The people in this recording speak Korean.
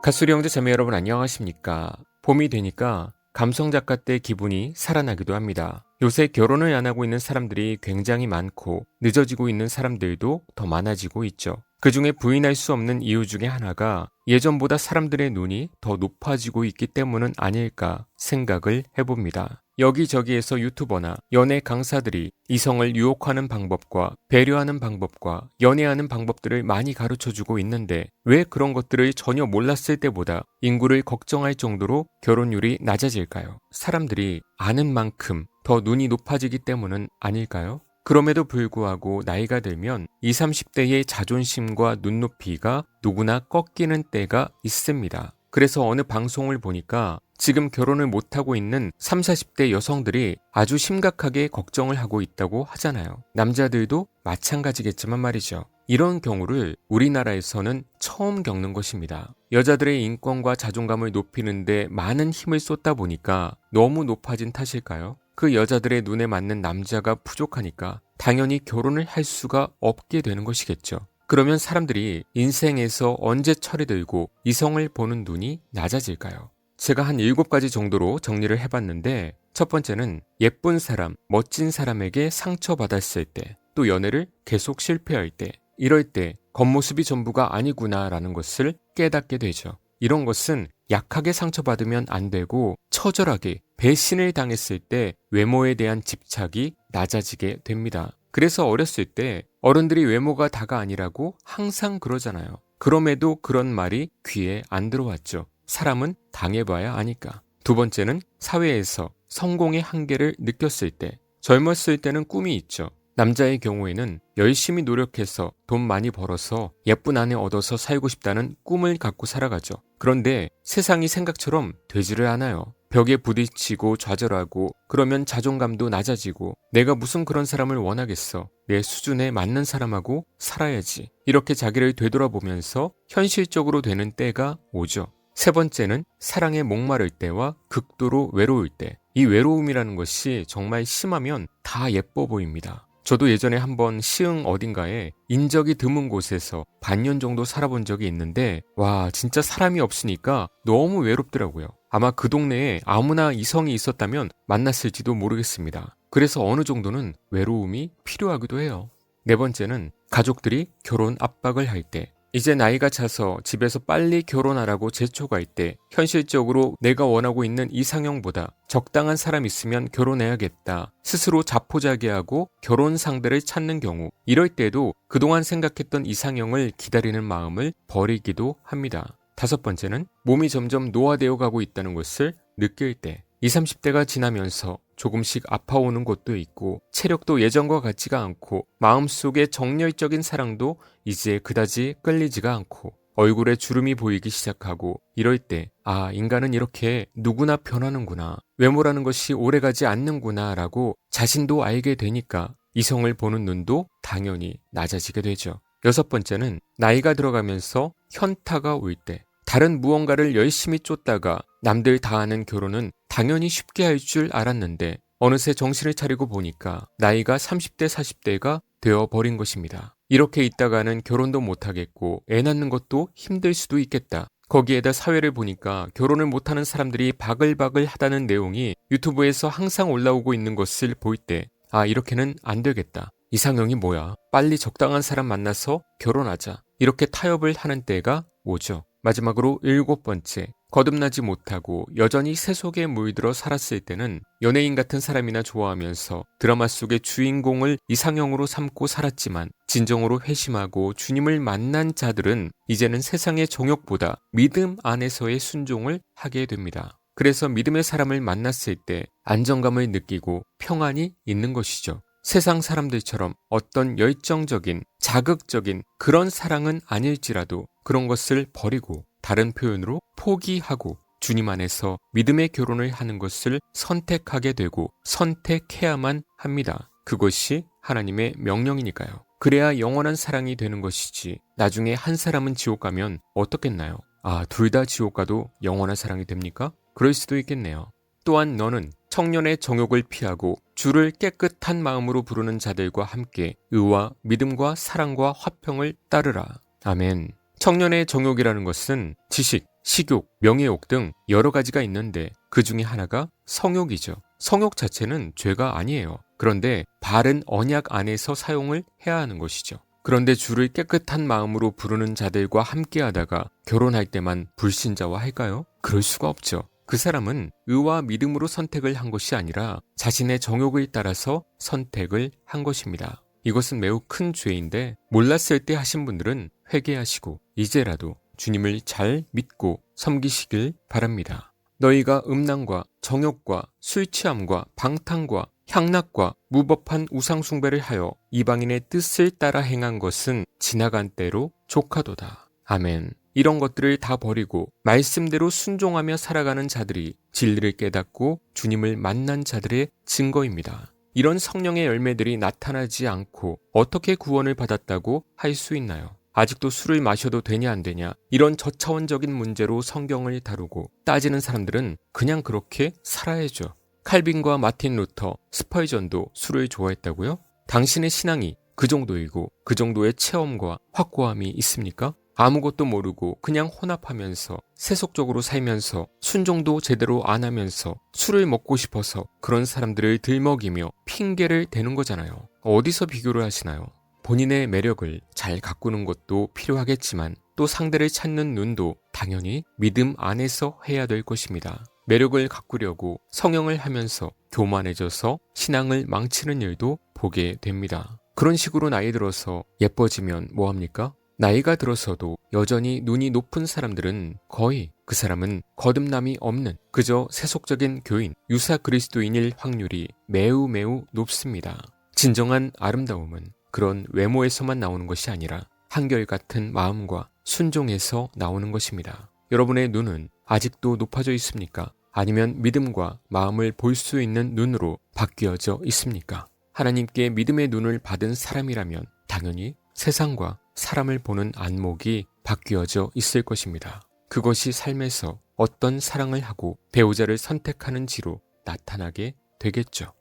가수리 형제 자매 여러분 안녕하십니까? 봄이 되니까 감성작가 때 기분이 살아나기도 합니다. 요새 결혼을 안 하고 있는 사람들이 굉장히 많고 늦어지고 있는 사람들도 더 많아지고 있죠. 그중에 부인할 수 없는 이유 중에 하나가 예전보다 사람들의 눈이 더 높아지고 있기 때문은 아닐까 생각을 해봅니다. 여기저기에서 유튜버나 연애 강사들이 이성을 유혹하는 방법과 배려하는 방법과 연애하는 방법들을 많이 가르쳐주고 있는데 왜 그런 것들을 전혀 몰랐을 때보다 인구를 걱정할 정도로 결혼율이 낮아질까요? 사람들이 아는 만큼 더 눈이 높아지기 때문은 아닐까요? 그럼에도 불구하고 나이가 들면 20, 30대의 자존심과 눈높이가 누구나 꺾이는 때가 있습니다. 그래서 어느 방송을 보니까 지금 결혼을 못하고 있는 30, 40대 여성들이 아주 심각하게 걱정을 하고 있다고 하잖아요. 남자들도 마찬가지겠지만 말이죠. 이런 경우를 우리나라에서는 처음 겪는 것입니다. 여자들의 인권과 자존감을 높이는데 많은 힘을 쏟다 보니까 너무 높아진 탓일까요? 그 여자들의 눈에 맞는 남자가 부족하니까 당연히 결혼을 할 수가 없게 되는 것이겠죠. 그러면 사람들이 인생에서 언제 철이 들고 이성을 보는 눈이 낮아질까요? 제가 한 7가지 정도로 정리를 해봤는데 첫 번째는 예쁜 사람, 멋진 사람에게 상처받았을 때, 또 연애를 계속 실패할 때, 이럴 때 겉모습이 전부가 아니구나라는 것을 깨닫게 되죠. 이런 것은 약하게 상처받으면 안 되고 처절하게 배신을 당했을 때 외모에 대한 집착이 낮아지게 됩니다. 그래서 어렸을 때 어른들이 외모가 다가 아니라고 항상 그러잖아요. 그럼에도 그런 말이 귀에 안 들어왔죠. 사람은 당해봐야 아니까. 두 번째는 사회에서 성공의 한계를 느꼈을 때, 젊었을 때는 꿈이 있죠. 남자의 경우에는 열심히 노력해서 돈 많이 벌어서 예쁜 아내 얻어서 살고 싶다는 꿈을 갖고 살아가죠. 그런데 세상이 생각처럼 되지를 않아요. 벽에 부딪히고 좌절하고 그러면 자존감도 낮아지고 내가 무슨 그런 사람을 원하겠어. 내 수준에 맞는 사람하고 살아야지. 이렇게 자기를 되돌아보면서 현실적으로 되는 때가 오죠. 세 번째는 사랑에 목마를 때와 극도로 외로울 때. 이 외로움이라는 것이 정말 심하면 다 예뻐 보입니다. 저도 예전에 한번 시흥 어딘가에 인적이 드문 곳에서 반년 정도 살아본 적이 있는데 와 진짜 사람이 없으니까 너무 외롭더라고요. 아마 그 동네에 아무나 이성이 있었다면 만났을지도 모르겠습니다. 그래서 어느 정도는 외로움이 필요하기도 해요. 네 번째는 가족들이 결혼 압박을 할 때, 이제 나이가 차서 집에서 빨리 결혼하라고 재촉할 때 현실적으로 내가 원하고 있는 이상형보다 적당한 사람 있으면 결혼해야겠다 스스로 자포자기하고 결혼 상대를 찾는 경우, 이럴 때도 그동안 생각했던 이상형을 기다리는 마음을 버리기도 합니다. 다섯 번째는 몸이 점점 노화되어 가고 있다는 것을 느낄 때, 20, 30대가 지나면서 조금씩 아파오는 곳도 있고 체력도 예전과 같지가 않고 마음속에 정열적인 사랑도 이제 그다지 끌리지가 않고 얼굴에 주름이 보이기 시작하고, 이럴 때 인간은 이렇게 누구나 변하는구나, 외모라는 것이 오래가지 않는구나 라고 자신도 알게 되니까 이성을 보는 눈도 당연히 낮아지게 되죠. 여섯 번째는 나이가 들어가면서 현타가 올 때, 다른 무언가를 열심히 쫓다가 남들 다 아는 결혼은 당연히 쉽게 할 줄 알았는데 어느새 정신을 차리고 보니까 나이가 30대, 40대가 되어버린 것입니다. 이렇게 있다가는 결혼도 못하겠고 애 낳는 것도 힘들 수도 있겠다. 거기에다 사회를 보니까 결혼을 못하는 사람들이 바글바글 하다는 내용이 유튜브에서 항상 올라오고 있는 것을 볼 때 이렇게는 안 되겠다. 이상형이 뭐야? 빨리 적당한 사람 만나서 결혼하자. 이렇게 타협을 하는 때가 오죠. 마지막으로 7번째, 거듭나지 못하고 여전히 세속에 물들어 살았을 때는 연예인 같은 사람이나 좋아하면서 드라마 속의 주인공을 이상형으로 삼고 살았지만 진정으로 회심하고 주님을 만난 자들은 이제는 세상의 정욕보다 믿음 안에서의 순종을 하게 됩니다. 그래서 믿음의 사람을 만났을 때 안정감을 느끼고 평안이 있는 것이죠. 세상 사람들처럼 어떤 열정적인, 자극적인 그런 사랑은 아닐지라도 그런 것을 버리고 다른 표현으로 포기하고 주님 안에서 믿음의 결혼을 하는 것을 선택하게 되고 선택해야만 합니다. 그것이 하나님의 명령이니까요. 그래야 영원한 사랑이 되는 것이지 나중에 한 사람은 지옥 가면 어떻겠나요? 둘 다 지옥 가도 영원한 사랑이 됩니까? 그럴 수도 있겠네요. 또한 너는 청년의 정욕을 피하고 주를 깨끗한 마음으로 부르는 자들과 함께 의와 믿음과 사랑과 화평을 따르라. 아멘. 청년의 정욕이라는 것은 지식, 식욕, 명예욕 등 여러 가지가 있는데 그 중에 하나가 성욕이죠. 성욕 자체는 죄가 아니에요. 그런데 바른 언약 안에서 사용을 해야 하는 것이죠. 그런데 주를 깨끗한 마음으로 부르는 자들과 함께 하다가 결혼할 때만 불신자와 할까요? 그럴 수가 없죠. 그 사람은 의와 믿음으로 선택을 한 것이 아니라 자신의 정욕을 따라서 선택을 한 것입니다. 이것은 매우 큰 죄인데 몰랐을 때 하신 분들은 회개하시고 이제라도 주님을 잘 믿고 섬기시길 바랍니다. 너희가 음란과 정욕과 술 취함과 방탕과 향락과 무법한 우상숭배를 하여 이방인의 뜻을 따라 행한 것은 지나간 때로 족하도다. 아멘. 이런 것들을 다 버리고 말씀대로 순종하며 살아가는 자들이 진리를 깨닫고 주님을 만난 자들의 증거입니다. 이런 성령의 열매들이 나타나지 않고 어떻게 구원을 받았다고 할 수 있나요? 아직도 술을 마셔도 되냐 안 되냐 이런 저차원적인 문제로 성경을 다루고 따지는 사람들은 그냥 그렇게 살아야죠. 칼빈과 마틴 루터, 스펄전도 술을 좋아했다고요? 당신의 신앙이 그 정도이고 그 정도의 체험과 확고함이 있습니까? 아무것도 모르고 그냥 혼합하면서 세속적으로 살면서 순종도 제대로 안 하면서 술을 먹고 싶어서 그런 사람들을 들먹이며 핑계를 대는 거잖아요. 어디서 비교를 하시나요? 본인의 매력을 잘 가꾸는 것도 필요하겠지만 또 상대를 찾는 눈도 당연히 믿음 안에서 해야 될 것입니다. 매력을 가꾸려고 성형을 하면서 교만해져서 신앙을 망치는 일도 보게 됩니다. 그런 식으로 나이 들어서 예뻐지면 뭐합니까? 나이가 들어서도 여전히 눈이 높은 사람들은 거의 그 사람은 거듭남이 없는 그저 세속적인 교인, 유사 그리스도인일 확률이 매우 높습니다. 진정한 아름다움은 그런 외모에서만 나오는 것이 아니라 한결같은 마음과 순종에서 나오는 것입니다. 여러분의 눈은 아직도 높아져 있습니까? 아니면 믿음과 마음을 볼 수 있는 눈으로 바뀌어져 있습니까? 하나님께 믿음의 눈을 받은 사람이라면 당연히 세상과 사람을 보는 안목이 바뀌어져 있을 것입니다. 그것이 삶에서 어떤 사랑을 하고 배우자를 선택하는지로 나타나게 되겠죠.